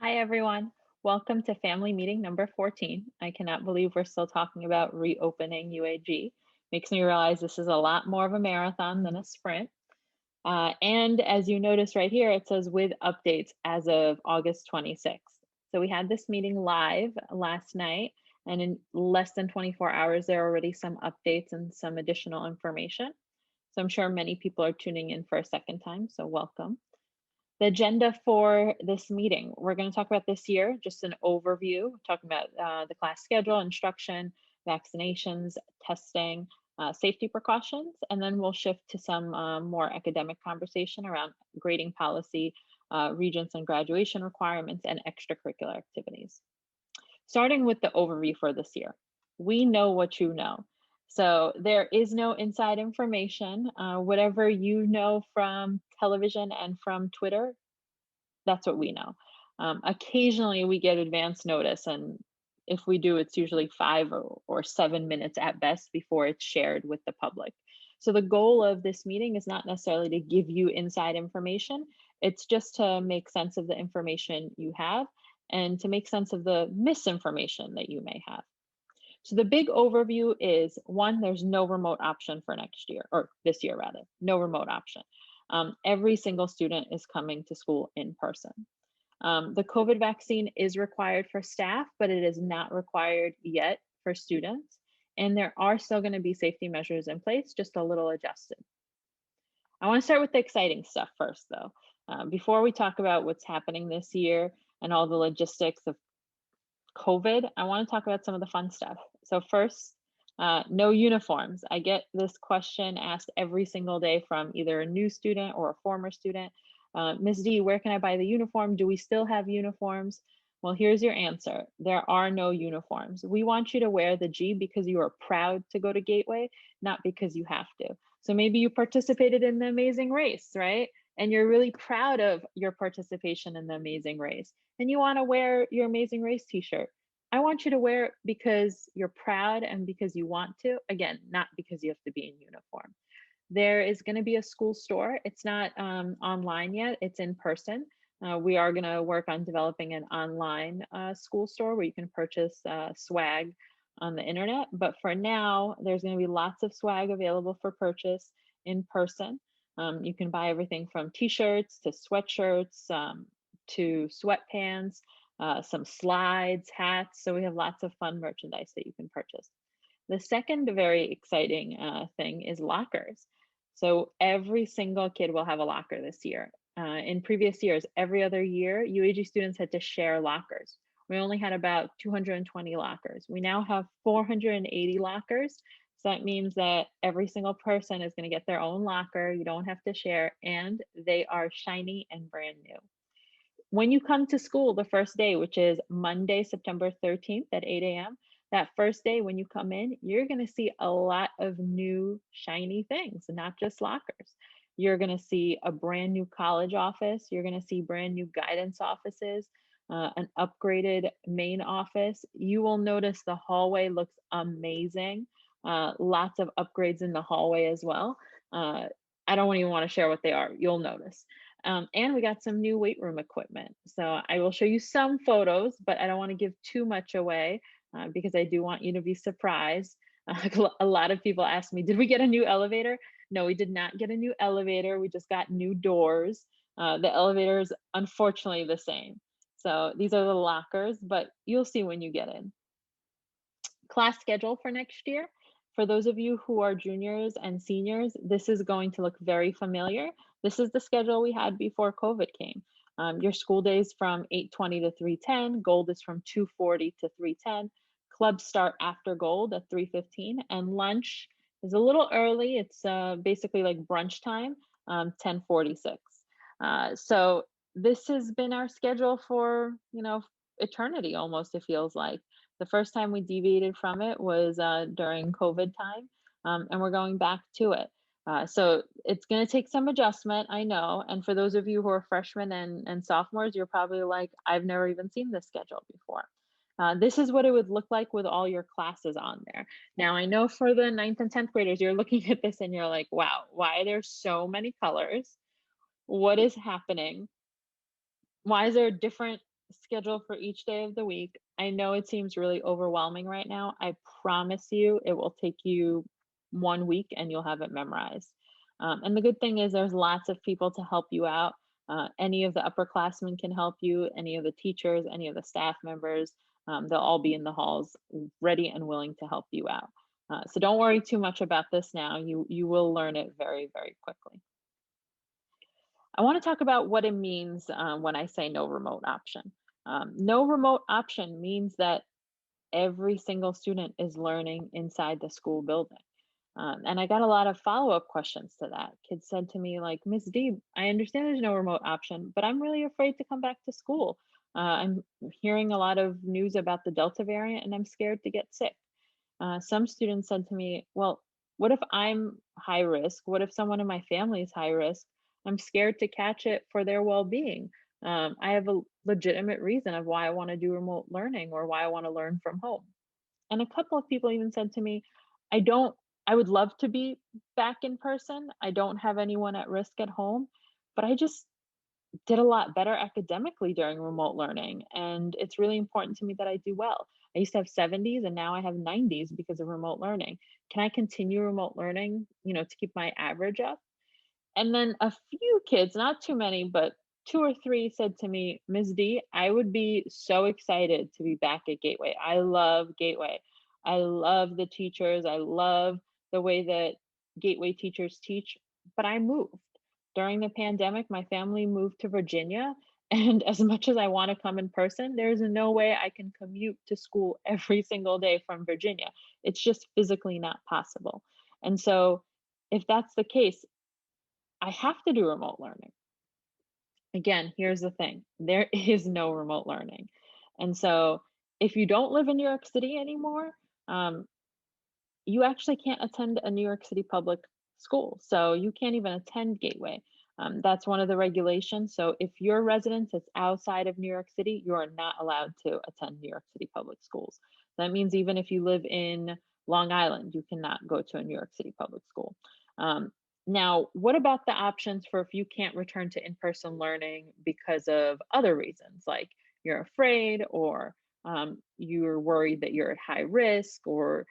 Hi, everyone. Welcome to family meeting number 14. I cannot believe we're still talking about reopening UAG. Makes me realize this is a lot more of a marathon than a sprint. And as you notice right here, it says with updates as of August 26th. So we had this meeting live last night, and in less than 24 hours, there are already some updates and some additional information. So I'm sure many people are tuning in for a second time, so welcome. The agenda for this meeting, we're going to talk about this year, just an overview, talking about the class schedule, instruction, vaccinations, testing, safety precautions, and then we'll shift to some more academic conversation around grading policy, regents and graduation requirements, and extracurricular activities. Starting with the overview for this year, we know what you know. So there is no inside information. Whatever you know from television and from Twitter, that's what we know. Occasionally we get advance notice, and if we do, it's usually 5 or 7 minutes at best before it's shared with the public. So the goal of this meeting is not necessarily to give you inside information, it's just to make sense of the information you have and to make sense of the misinformation that you may have. So the big overview is one, there's no remote option for next year, or this year rather, no remote option. Every single student is coming to school in person. The COVID vaccine is required for staff, but it is not required yet for students. And there are still going to be safety measures in place, just a little adjusted. I want to start with the exciting stuff first, though. Before we talk about what's happening this year and all the logistics of COVID, I want to talk about some of the fun stuff. So first, no uniforms. I get this question asked every single day from either a new student or a former student. Ms. D, where can I buy the uniform? Do we still have uniforms? Well, here's your answer. There are no uniforms. We want you to wear the G because you are proud to go to Gateway, not because you have to. So maybe you participated in the amazing race, right? And you're really proud of your participation in the amazing race and you want to wear your amazing race t-shirt. I want you to wear it because you're proud and because you want to, again, not because you have to be in uniform. There is going to be a school store. It's not online yet, it's in person. We are going to work on developing an online school store where you can purchase swag on the internet. But for now, there's going to be lots of swag available for purchase in person. You can buy everything from t-shirts to sweatshirts to sweatpants, some slides, hats. So we have lots of fun merchandise that you can purchase. The second very exciting thing is lockers. So every single kid will have a locker this year. In previous years, every other year, UAG students had to share lockers. We only had about 220 lockers. We now have 480 lockers. So that means that every single person is going to get their own locker. You don't have to share, and they are shiny and brand new. When you come to school the first day, which is Monday, September 13th at 8 a.m., that first day when you come in, you're going to see a lot of new shiny things, not just lockers. You're going to see a brand new college office. You're going to see brand new guidance offices, an upgraded main office. You will notice the hallway looks amazing. Lots of upgrades in the hallway as well. I don't even want to share what they are. You'll notice. And we got some new weight room equipment. So I will show you some photos, but I don't want to give too much away because I do want you to be surprised. A lot of people ask me, did we get a new elevator? No, we did not get a new elevator. We just got new doors. The elevator is unfortunately the same. So these are the lockers, but you'll see when you get in. Class schedule for next year. For those of you who are juniors and seniors, this is going to look very familiar. This is the schedule we had before COVID came. Your school days from 8:20 to 3:10, Gold is from 2:40 to 3:10, clubs start after Gold at 3:15, and lunch is a little early. It's basically like brunch time, 10:46. So this has been our schedule for, eternity almost, it feels like. The first time we deviated from it was during COVID time, and we're going back to it. So it's going to take some adjustment, I know. And for those of you who are freshmen and sophomores, you're probably like, I've never even seen this schedule before. This is what it would look like with all your classes on there. Now, I know for the 9th and 10th graders, you're looking at this and you're like, wow, why are there so many colors? What is happening? Why is there different schedule for each day of the week. I know it seems really overwhelming right now. I promise you it will take you 1 week and you'll have it memorized. And the good thing is there's lots of people to help you out. Any of the upperclassmen can help you, any of the teachers, any of the staff members. They'll all be in the halls ready and willing to help you out. So don't worry too much about this now. You will learn it very, very quickly. I want to talk about what it means when I say no remote option. No remote option means that every single student is learning inside the school building. And I got a lot of follow-up questions to that. Kids said to me, like, Miss D, I understand there's no remote option, but I'm really afraid to come back to school. I'm hearing a lot of news about the Delta variant and I'm scared to get sick. Some students said to me, well, what if I'm high risk? What if someone in my family is high risk? I'm scared to catch it for their well being. I have a legitimate reason of why I want to do remote learning or why I want to learn from home. And a couple of people even said to me, I don't, I would love to be back in person. I don't have anyone at risk at home, but I just did a lot better academically during remote learning. And it's really important to me that I do well. I used to have 70s and now I have 90s because of remote learning. Can I continue remote learning, to keep my average up? And then a few kids, not too many, but two or three said to me, Ms. D, I would be so excited to be back at Gateway. I love Gateway. I love the teachers. I love the way that Gateway teachers teach, but I moved. During the pandemic, my family moved to Virginia. And as much as I want to come in person, there's no way I can commute to school every single day from Virginia. It's just physically not possible. And so, if that's the case, I have to do remote learning. Again, here's the thing, there is no remote learning. And so if you don't live in New York City anymore, um, you actually can't attend a New York City public school. So you can't even attend Gateway. That's one of the regulations. So if your residence is outside of New York City, you are not allowed to attend New York City public schools. That means even if you live in Long Island, you cannot go to a New York City public school. Um, Now, what about the options for if you can't return to in person learning because of other reasons, like you're afraid or you're worried that you're at high risk or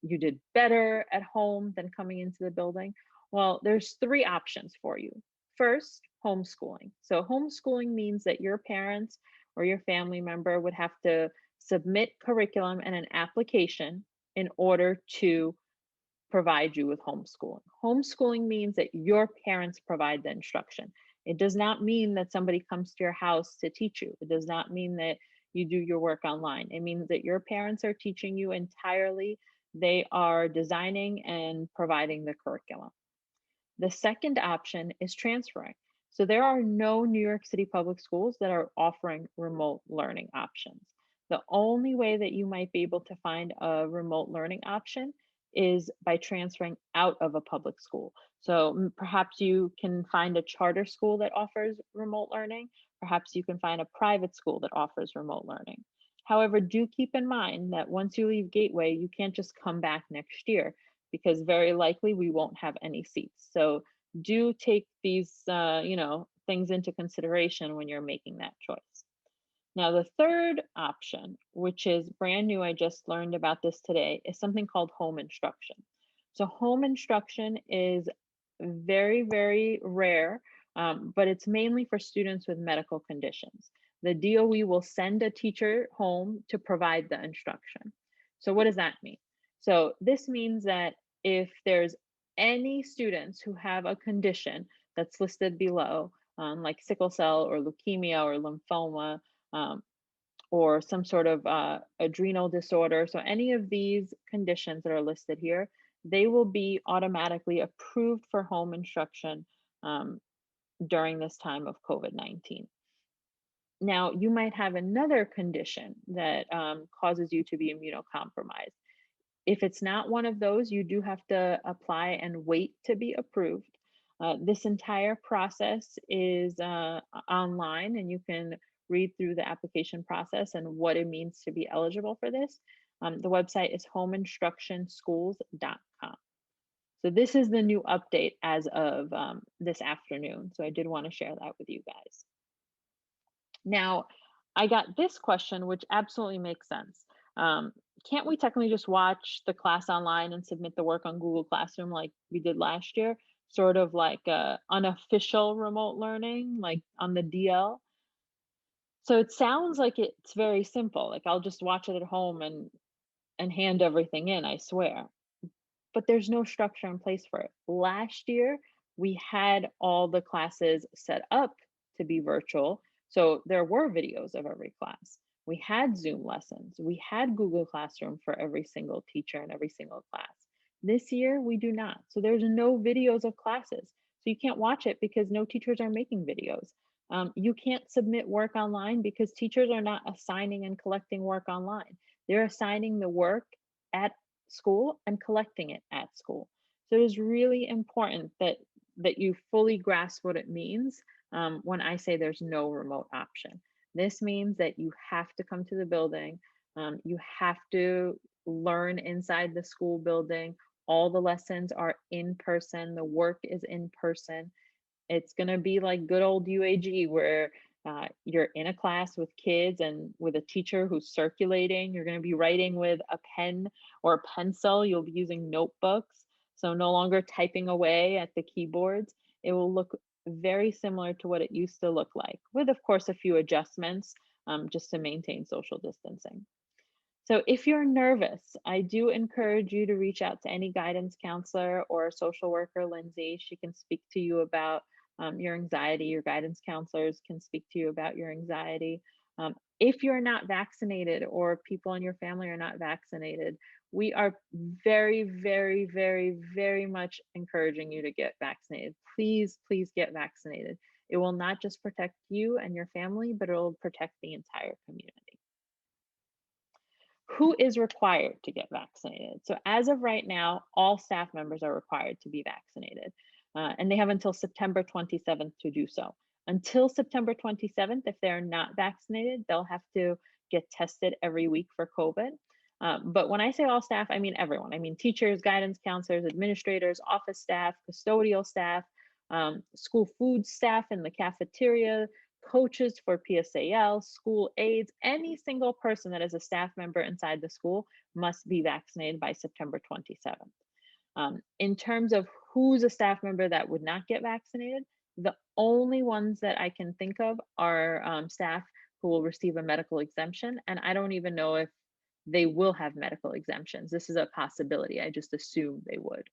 you did better at home than coming into the building? Well, there's three options for you. First, homeschooling. So, homeschooling means that your parents or your family member would have to submit curriculum and an application in order to provide you with homeschooling. Homeschooling means that your parents provide the instruction. It does not mean that somebody comes to your house to teach you. It does not mean that you do your work online. It means that your parents are teaching you entirely. They are designing and providing the curriculum. The second option is transferring. So there are no New York City public schools that are offering remote learning options. The only way that you might be able to find a remote learning option is by transferring out of a public school. So perhaps you can find a charter school that offers remote learning. Perhaps you can find a private school that offers remote learning. However, do keep in mind that once you leave Gateway, you can't just come back next year because very likely we won't have any seats. So do take these, things into consideration when you're making that choice. Now, the third option, which is brand new, I just learned about this today, is something called home instruction. So, home instruction is very, very rare, but it's mainly for students with medical conditions. The DOE will send a teacher home to provide the instruction. So, what does that mean? So, this means that if there's any students who have a condition that's listed below, like sickle cell or leukemia or lymphoma, um, or some sort of adrenal disorder. So, any of these conditions that are listed here, they will be automatically approved for home instruction um, during this time of COVID 19. Now, you might have another condition that causes you to be immunocompromised. If it's not one of those, you do have to apply and wait to be approved. This entire process is online, and you can read through the application process and what it means to be eligible for this. The website is homeinstructionschools.com. So, this is the new update as of this afternoon. So, I did want to share that with you guys. Now, I got this question, which absolutely makes sense. Um, can't we technically just watch the class online and submit the work on Google Classroom like we did last year? Sort of like unofficial remote learning, like on the DL. So it sounds like it's very simple. Like I'll just watch it at home and hand everything in, I swear. But there's no structure in place for it. Last year, we had all the classes set up to be virtual. So there were videos of every class. We had Zoom lessons. We had Google Classroom for every single teacher and every single class. This year, we do not. So there's no videos of classes. So you can't watch it because no teachers are making videos. You can't submit work online because teachers are not assigning and collecting work online. They're assigning the work at school and collecting it at school. So it is really important that you fully grasp what it means when I say there's no remote option. This means that you have to come to the building. You have to learn inside the school building. All the lessons are in person. The work is in person. It's going to be like good old UAG where you're in a class with kids and with a teacher who's circulating. You're going to be writing with a pen or a pencil. You'll be using notebooks. So no longer typing away at the keyboards. It will look very similar to what it used to look like, with, of course, a few adjustments just to maintain social distancing. So if you're nervous, I do encourage you to reach out to any guidance counselor or social worker, Lindsay. She can speak to you about your anxiety. Your guidance counselors can speak to you about your anxiety. If you're not vaccinated or people in your family are not vaccinated, we are very, very, very, very much encouraging you to get vaccinated. Please, please get vaccinated. It will not just protect you and your family, but it will protect the entire community. Who is required to get vaccinated? So, as of right now, all staff members are required to be vaccinated, and they have until September 27th to do so. Until September 27th, if they're not vaccinated, they'll have to get tested every week for COVID. But when I say all staff, I mean everyone. I mean teachers, guidance counselors, administrators, office staff, custodial staff, school food staff in the cafeteria, coaches for PSAL, school aides, any single person that is a staff member inside the school must be vaccinated by September 27th. In terms of who's a staff member that would not get vaccinated, the only ones that I can think of are staff who will receive a medical exemption. And I don't even know if they will have medical exemptions. This is a possibility. I just assume they would.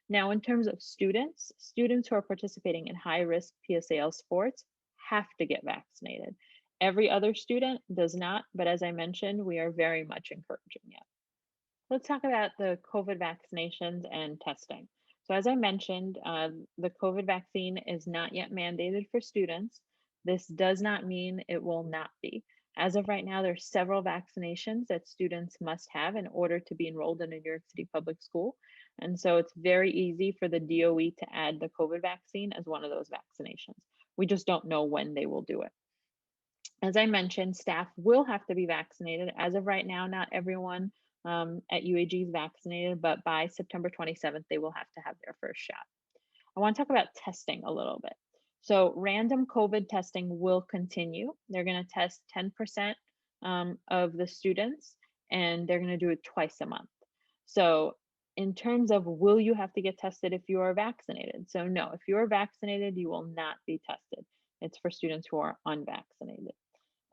Now, in terms of students, students who are participating in high risk PSAL sports have to get vaccinated. Every other student does not, but as I mentioned, we are very much encouraging it. Let's talk about the COVID vaccinations and testing. So, as I mentioned, the COVID vaccine is not yet mandated for students. This does not mean it will not be. As of right now, there's several vaccinations that students must have in order to be enrolled in a New York City public school. And so it's very easy for the DOE to add the COVID vaccine as one of those vaccinations. We just don't know when they will do it. As I mentioned, staff will have to be vaccinated. As of right now, not everyone at UAG is vaccinated, but by September 27th, they will have to have their first shot. I want to talk about testing a little bit. So, random COVID testing will continue. They're going to test 10% of the students, and they're going to do it twice a month. So, in terms of will you have to get tested if you are vaccinated? So, no, if you are vaccinated, you will not be tested. It's for students who are unvaccinated.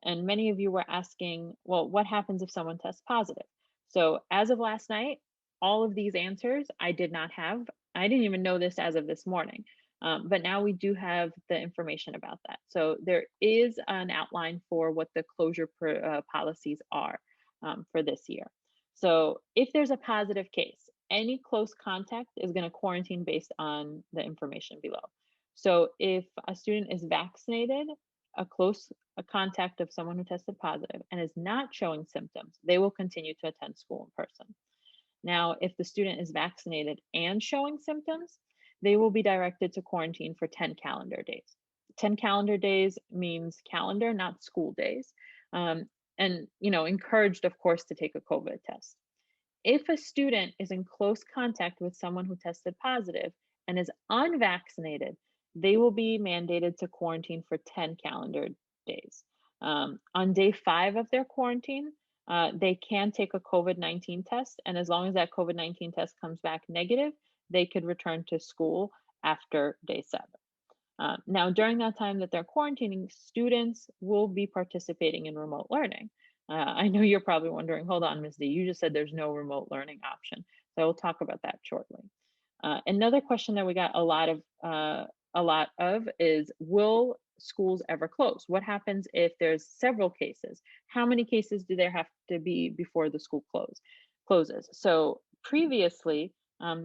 And many of you were asking, well, what happens if someone tests positive? So as of last night, all of these answers I did not have. I didn't even know this as of this morning. But now we do have the information about that. So there is an outline for what the closure policies are for this year. So if there's a positive case, any close contact is going to quarantine based on the information below. So if a student is vaccinated, a contact of someone who tested positive and is not showing symptoms, they will continue to attend school in person. Now, if the student is vaccinated and showing symptoms, they will be directed to quarantine for 10 calendar days. 10 calendar days means calendar, not school days. And, encouraged, of course, to take a COVID test. If a student is in close contact with someone who tested positive and is unvaccinated, they will be mandated to quarantine for 10 calendar days. On day 5 of their quarantine, they can take a COVID-19 test, and as long as that COVID-19 test comes back negative, they could return to school after day 7. Now, during that time that they're quarantining, students will be participating in remote learning. I know you're probably wondering, hold on, Ms. D, you just said there's no remote learning option. So we'll talk about that shortly. Another question that we got a lot of is, will schools ever close? What happens if there's several cases? How many cases do there have to be before the school closes? So previously,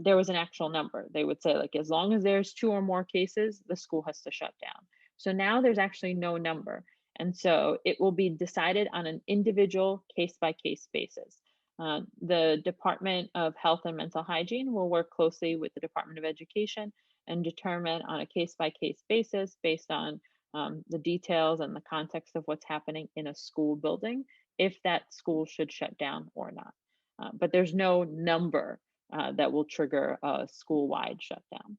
there was an actual number. They would say, like, as long as there's 2 or more cases, the school has to shut down. So now there's actually no number. And so it will be decided on an individual case by case basis. The Department of Health and Mental Hygiene will work closely with the Department of Education and determine on a case by case basis, based on the details and the context of what's happening in a school building, if that school should shut down or not. But there's no number that will trigger a school-wide shutdown.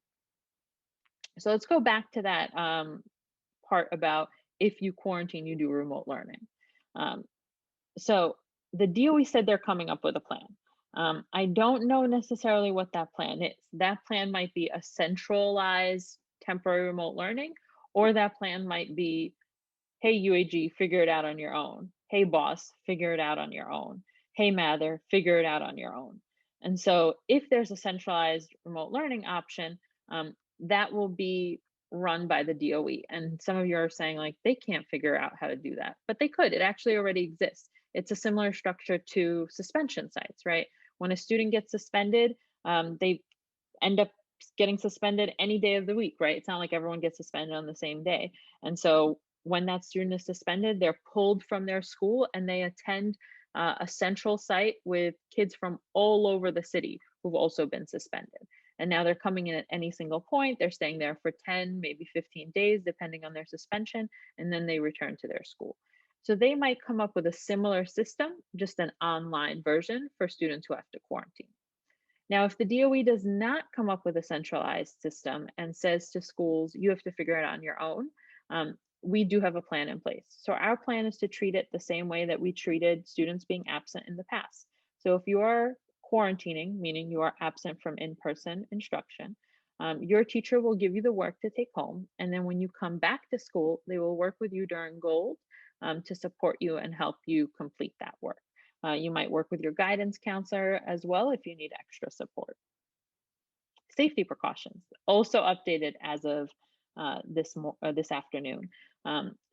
So let's go back to that part about if you quarantine, you do remote learning. So the DOE said they're coming up with a plan. I don't know necessarily what that plan is. That plan might be a centralized temporary remote learning, or that plan might be, hey, UAG, figure it out on your own. Hey, boss, figure it out on your own. Hey, Mather, figure it out on your own. And so if there's a centralized remote learning option, that will be run by the DOE. And some of you are saying, like, they can't figure out how to do that, but they could. It actually already exists. It's a similar structure to suspension sites, right? When a student gets suspended, they end up getting suspended any day of the week, right? It's not like everyone gets suspended on the same day. And so when that student is suspended, they're pulled from their school and they attend a central site with kids from all over the city who've also been suspended. And now they're coming in at any single point. They're staying there for 10, maybe 15 days, depending on their suspension, and then they return to their school. So they might come up with a similar system, just an online version for students who have to quarantine. Now, if the DOE does not come up with a centralized system and says to schools, you have to figure it out on your own, we do have a plan in place. So our plan is to treat it the same way that we treated students being absent in the past. So if you are quarantining, meaning you are absent from in-person instruction, your teacher will give you the work to take home. And then when you come back to school, they will work with you during Gold to support you and help you complete that work. You might work with your guidance counselor as well if you need extra support. Safety precautions, also updated as of this afternoon.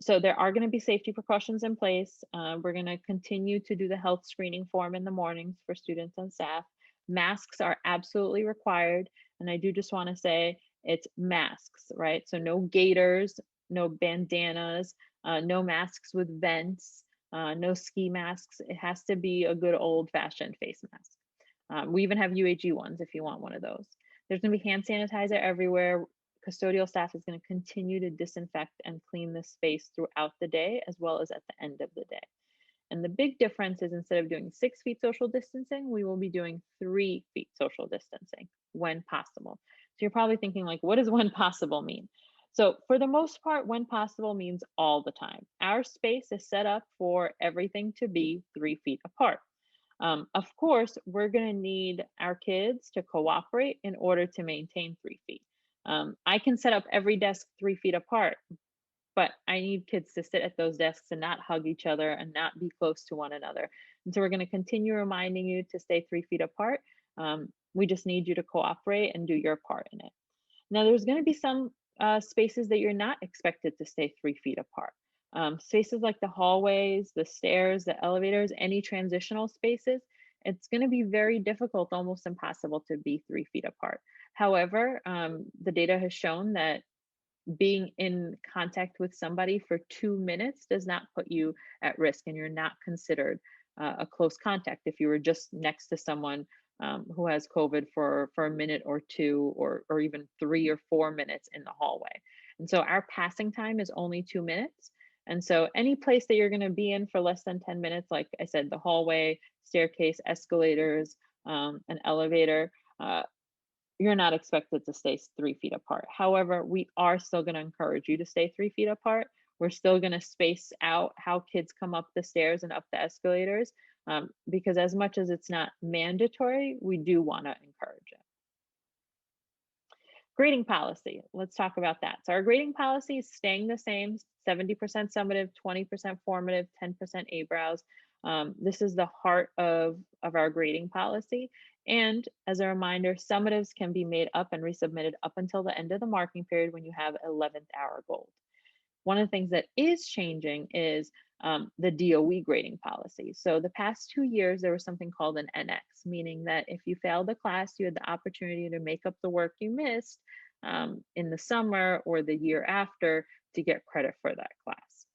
So there are going to be safety precautions in place. We're going to continue to do the health screening form in the mornings for students and staff. Masks are absolutely required. And I do just want to say it's masks, right? So no gaiters, no bandanas, no masks with vents, no ski masks. It has to be a good old fashioned face mask. We even have UAG ones if you want one of those. There's going to be hand sanitizer everywhere. Custodial staff is going to continue to disinfect and clean the space throughout the day, as well as at the end of the day. And the big difference is, instead of doing 6 feet social distancing, we will be doing 3 feet social distancing when possible. So you're probably thinking, like, what does when possible mean? So for the most part, when possible means all the time. Our space is set up for everything to be 3 feet apart. Of course, we're going to need our kids to cooperate in order to maintain 3 feet. I can set up every desk 3 feet apart, but I need kids to sit at those desks and not hug each other and not be close to one another. And so we're going to continue reminding you to stay 3 feet apart. We just need you to cooperate and do your part in it. Now, there's going to be some spaces that you're not expected to stay 3 feet apart. Spaces like the hallways, the stairs, the elevators, any transitional spaces, it's going to be very difficult, almost impossible, to be 3 feet apart. However, the data has shown that being in contact with somebody for 2 minutes does not put you at risk, and you're not considered a close contact if you were just next to someone who has COVID for a minute or two, or even 3 or 4 minutes in the hallway. And so our passing time is only 2 minutes. And so any place that you're going to be in for less than 10 minutes, like I said, the hallway, staircase, escalators, an elevator, you're not expected to stay 3 feet apart. However, we are still going to encourage you to stay 3 feet apart. We're still going to space out how kids come up the stairs and up the escalators, because as much as it's not mandatory, we do want to encourage it. Grading policy, let's talk about that. So our grading policy is staying the same, 70% summative, 20% formative, 10% A-brows. This is the heart of our grading policy. And as a reminder, summatives can be made up and resubmitted up until the end of the marking period when you have 11th hour gold. One of the things that is changing is the DOE grading policy. So the past 2 years, there was something called an NX, meaning that if you failed a class, you had the opportunity to make up the work you missed in the summer or the year after to get credit for that class.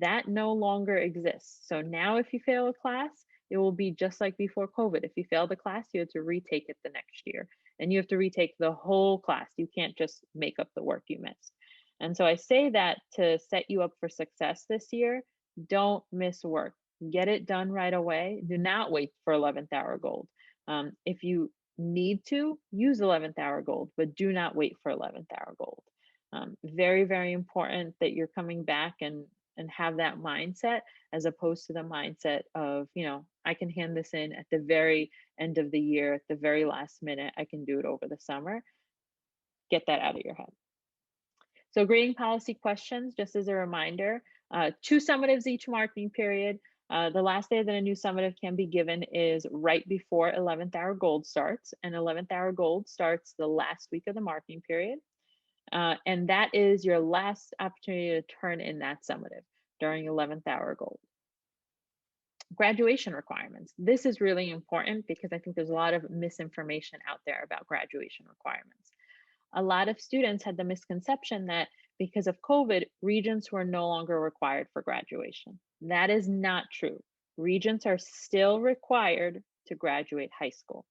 That no longer exists. So now if you fail a class, it will be just like before COVID. If you failed a class, you have to retake it the next year. And you have to retake the whole class. You can't just make up the work you missed. And so I say that to set you up for success this year. Don't miss work. Get it done right away. Do not wait for 11th hour gold. If you need to, use 11th hour gold, but do not wait for 11th hour gold. Very, very important that you're coming back and have that mindset as opposed to the mindset of, I can hand this in at the very end of the year, at the very last minute. I can do it over the summer. Get that out of your head. So grading policy questions, just as a reminder, 2 summatives each marking period. The last day that a new summative can be given is right before 11th hour gold starts, and 11th hour gold starts the last week of the marking period. And that is your last opportunity to turn in that summative during 11th hour gold. Graduation requirements. This is really important because I think there's a lot of misinformation out there about graduation requirements. A lot of students had the misconception that because of COVID, regents were no longer required for graduation. That is not true. Regents are still required to graduate high school.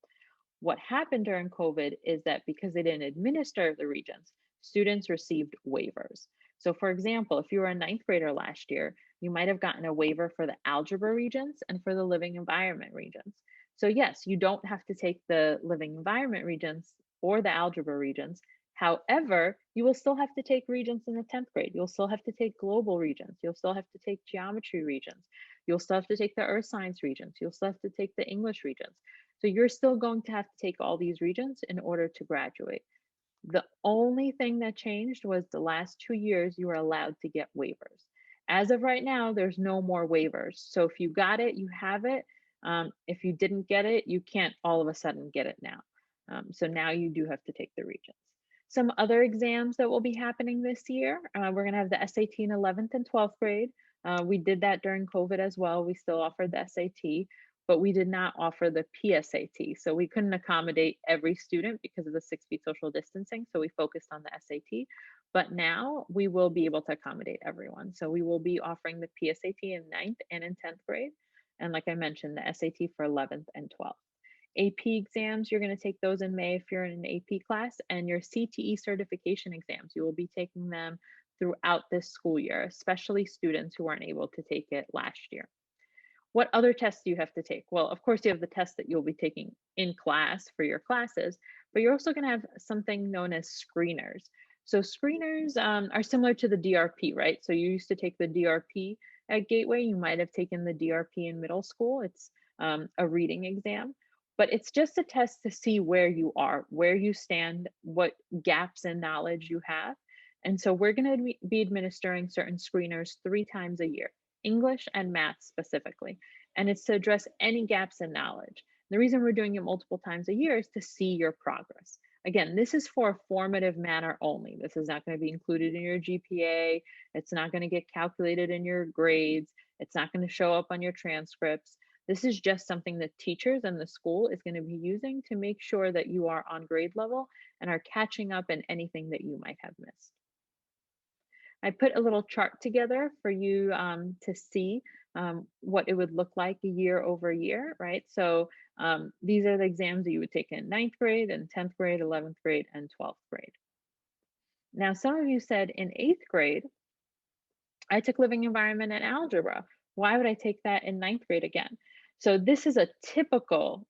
What happened during COVID is that because they didn't administer the regents, students received waivers. So for example, if you were a 9th grader last year, you might have gotten a waiver for the algebra regents and for the living environment regents. So yes, you don't have to take the living environment regents or the algebra regents. However, you will still have to take regents in the 10th grade. You'll still have to take global regents. You'll still have to take geometry regents. You'll still have to take the earth science regents. You'll still have to take the English regents. So you're still going to have to take all these regents in order to graduate. The only thing that changed was the last 2 years you were allowed to get waivers. As of right now, there's no more waivers. So if you got it, you have it. If you didn't get it, you can't all of a sudden get it now. So now you do have to take the regents. Some other exams that will be happening this year, we're going to have the SAT in 11th and 12th grade. We did that during COVID as well. We still offered the SAT, but we did not offer the PSAT. So we couldn't accommodate every student because of the 6 feet social distancing. So we focused on the SAT. But now we will be able to accommodate everyone. So we will be offering the PSAT in 9th and in 10th grade. And like I mentioned, the SAT for 11th and 12th. AP exams, you're going to take those in May if you're in an AP class, and your CTE certification exams, you will be taking them throughout this school year, especially students who weren't able to take it last year. What other tests do you have to take? Well, of course, you have the tests that you'll be taking in class for your classes, but you're also going to have something known as screeners. So screeners are similar to the DRP, right? So you used to take the DRP at Gateway. You might have taken the DRP in middle school. It's a reading exam, but it's just a test to see where you are, where you stand, what gaps in knowledge you have. And so we're going to be administering certain screeners 3 times a year. English and math specifically. And it's to address any gaps in knowledge. The reason we're doing it multiple times a year is to see your progress. Again, this is for a formative manner only. This is not going to be included in your GPA. It's not going to get calculated in your grades. It's not going to show up on your transcripts. This is just something that teachers and the school is going to be using to make sure that you are on grade level and are catching up in anything that you might have missed. I put a little chart together for you to see what it would look like year over year, right? So these are the exams that you would take in 9th grade and 10th grade, 11th grade, and 12th grade. Now, some of you said in 8th grade, I took living environment and algebra. Why would I take that in 9th grade again? So this is a typical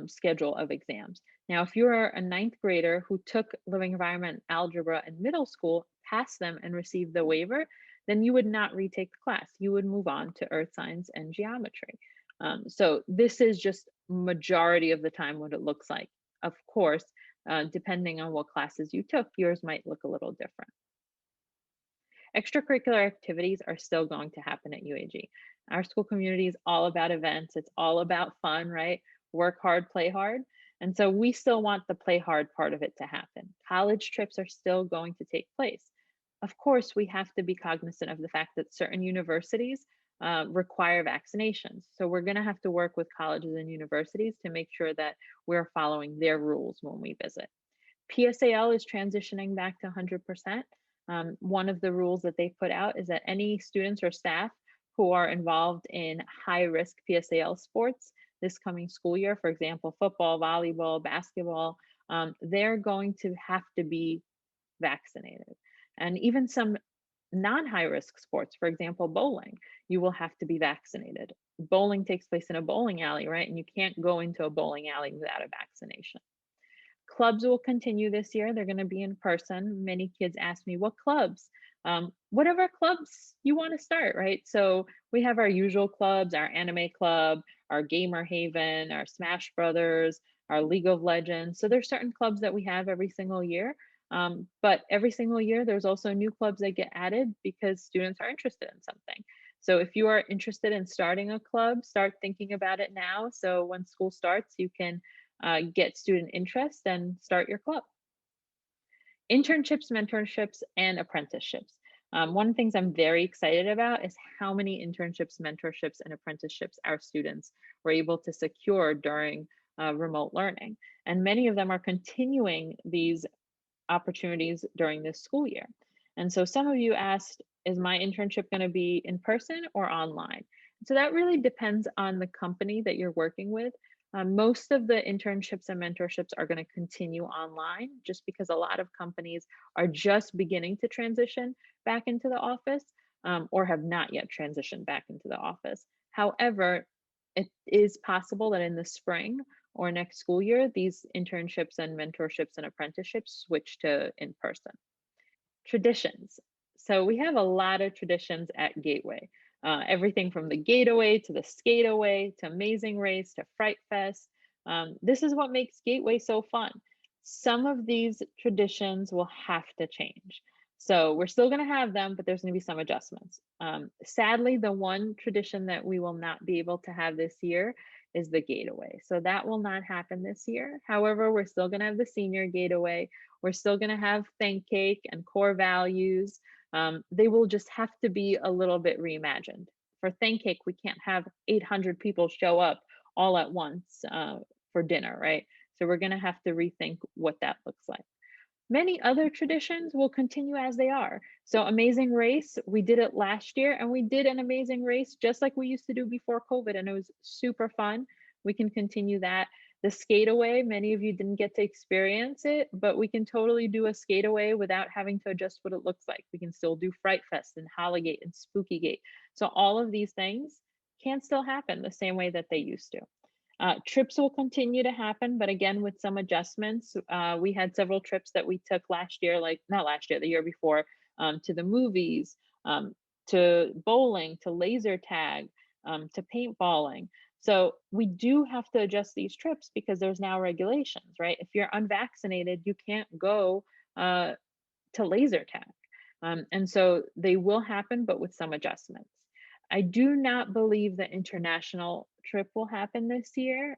schedule of exams. Now, if you're a 9th grader who took living environment and algebra in middle school, passed them and received the waiver, then you would not retake the class. You would move on to earth science and geometry. So this is just majority of the time what it looks like. Of course, depending on what classes you took, yours might look a little different. Extracurricular activities are still going to happen at UAG. Our school community is all about events. It's all about fun, right? Work hard, play hard. And so we still want the play hard part of it to happen. College trips are still going to take place. Of course, we have to be cognizant of the fact that certain universities require vaccinations. So we're going to have to work with colleges and universities to make sure that we're following their rules when we visit. PSAL is transitioning back to 100%. One of the rules that they put out is that any students or staff who are involved in high risk PSAL sports this coming school year, for example, football, volleyball, basketball, they're going to have to be vaccinated. And even some non high risk sports, for example, bowling, you will have to be vaccinated. Bowling takes place in a bowling alley, right? And you can't go into a bowling alley without a vaccination. Clubs will continue this year. They're going to be in person. Many kids ask me, what clubs? Whatever clubs you want to start, right? So we have our usual clubs, our anime club, our gamer haven, our Smash Brothers, our League of Legends. So there's certain clubs that we have every single year. But every single year, there's also new clubs that get added because students are interested in something. So if you are interested in starting a club, start thinking about it now. So when school starts, you can get student interest and start your club. Internships, mentorships, and apprenticeships. One of the things I'm very excited about is how many internships, mentorships, and apprenticeships our students were able to secure during remote learning. And many of them are continuing these opportunities during this school year. And so some of you asked, is my internship going to be in person or online? So that really depends on the company that you're working with. Most of the internships and mentorships are going to continue online just because a lot of companies are just beginning to transition back into the office or have not yet transitioned back into the office. However, it is possible that in the spring or next school year, these internships and mentorships and apprenticeships switch to in person. Traditions. So we have a lot of traditions at Gateway. Everything from the Gateaway to the Skateaway to Amazing Race to Fright Fest. This is what makes Gateway so fun. Some of these traditions will have to change. So we're still going to have them, but there's going to be some adjustments. Sadly, the one tradition that we will not be able to have this year is the Gateaway. So that will not happen this year. However, we're still going to have the Senior Gateaway. We're still going to have Thank Cake and core values. They will just have to be a little bit reimagined. For Thank Cake, we can't have 800 people show up all at once for dinner, right? So we're going to have to rethink what that looks like. Many other traditions will continue as they are. So Amazing Race, we did it last year and we did an Amazing Race just like we used to do before COVID and it was super fun. We can continue that. The Skateaway, many of you didn't get to experience it, but we can totally do a Skateaway without having to adjust what it looks like. We can still do Fright Fest and Hollygate and Spookygate. So all of these things can still happen the same way that they used to. Trips will continue to happen, but again, with some adjustments. We had several trips that we took last year, like not last year, the year before, to the movies, to bowling, to laser tag, to paintballing. So we do have to adjust these trips because there's now regulations, right? If you're unvaccinated, you can't go to laser tag. And so they will happen, but with some adjustments. I do not believe the international trip will happen this year.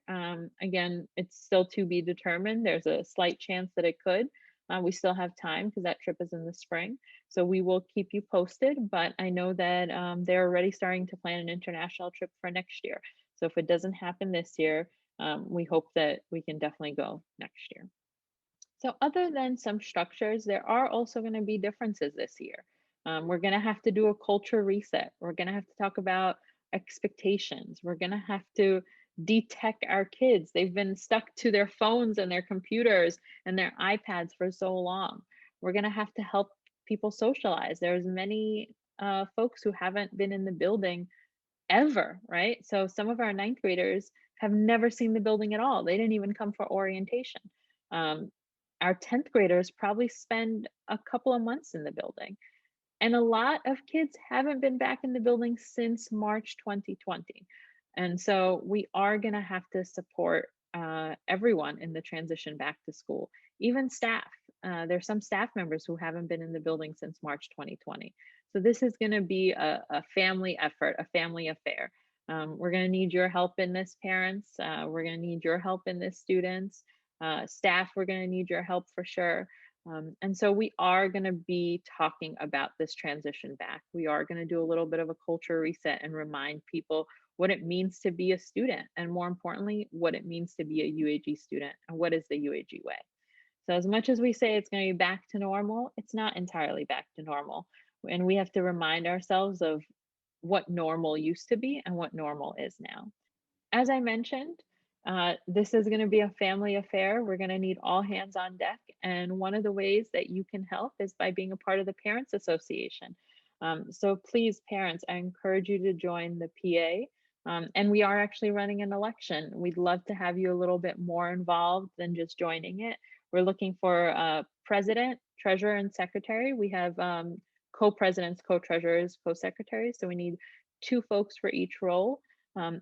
Again, it's still to be determined. There's a slight chance that it could. We still have time because that trip is in the spring. So we will keep you posted, but I know that they're already starting to plan an international trip for next year. So if it doesn't happen this year, we hope that we can definitely go next year. So other than some structures, there are also going to be differences this year. We're going to have to do a culture reset. We're going to have to talk about expectations. We're going to have to detect our kids. They've been stuck to their phones and their computers and their iPads for so long. We're going to have to help people socialize. There's many folks who haven't been in the building ever, right? So some of our ninth graders have never seen the building at all. They didn't even come for orientation. Our 10th graders probably spend a couple of months in the building. And a lot of kids haven't been back in the building since March 2020. And so we are going to have to support everyone in the transition back to school, even staff. There's some staff members who haven't been in the building since March 2020. So this is going to be a family effort, a family affair. We're going to need your help in this, parents. We're going to need your help in this, students. Staff, we're going to need your help for sure. And so we are going to be talking about this transition back. We are going to do a little bit of a culture reset and remind people what it means to be a student, and more importantly, what it means to be a UAG student and what is the UAG way. So, as much as we say it's going to be back to normal, it's not entirely back to normal. And we have to remind ourselves of what normal used to be and what normal is now. As I mentioned, this is going to be a family affair. We're going to need all hands on deck. And one of the ways that you can help is by being a part of the Parents Association. So please, parents, I encourage you to join the PA. And we are actually running an election. We'd love to have you a little bit more involved than just joining it. We're looking for president, treasurer, and secretary. We have co-presidents, co-treasurers, co-secretaries. So we need 2 folks for each role.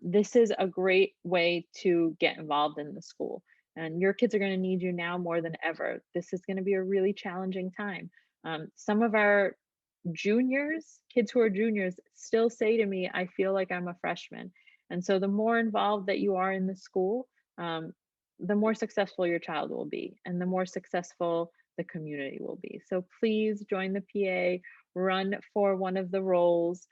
This is a great way to get involved in the school. And your kids are going to need you now more than ever. This is going to be a really challenging time. Some of our juniors, kids who are juniors, still say to me, I feel like I'm a freshman. And so the more involved that you are in the school, the more successful your child will be, and the more successful the community will be. So please join the PA, run for one of the roles.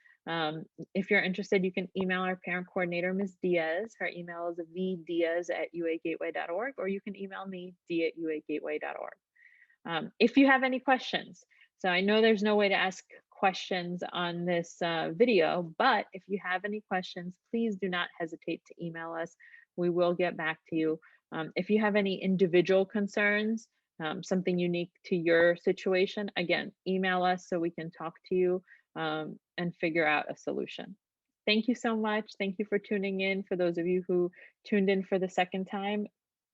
If you're interested, you can email our parent coordinator, Ms. Diaz. Her email is vdiaz@uagateway.org, or you can email me, d@uagateway.org. If you have any questions, so I know there's no way to ask questions on this video, but if you have any questions, please do not hesitate to email us. We will get back to you. If you have any individual concerns, something unique to your situation, again, email us so we can talk to you and figure out a solution. Thank you so much. Thank you for tuning in. For those of you who tuned in for the second time,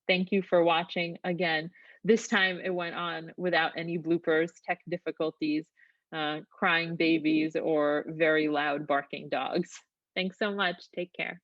thank you for watching. Again, this time it went on without any bloopers, tech difficulties, crying babies, or very loud barking dogs. Thanks so much. Take care.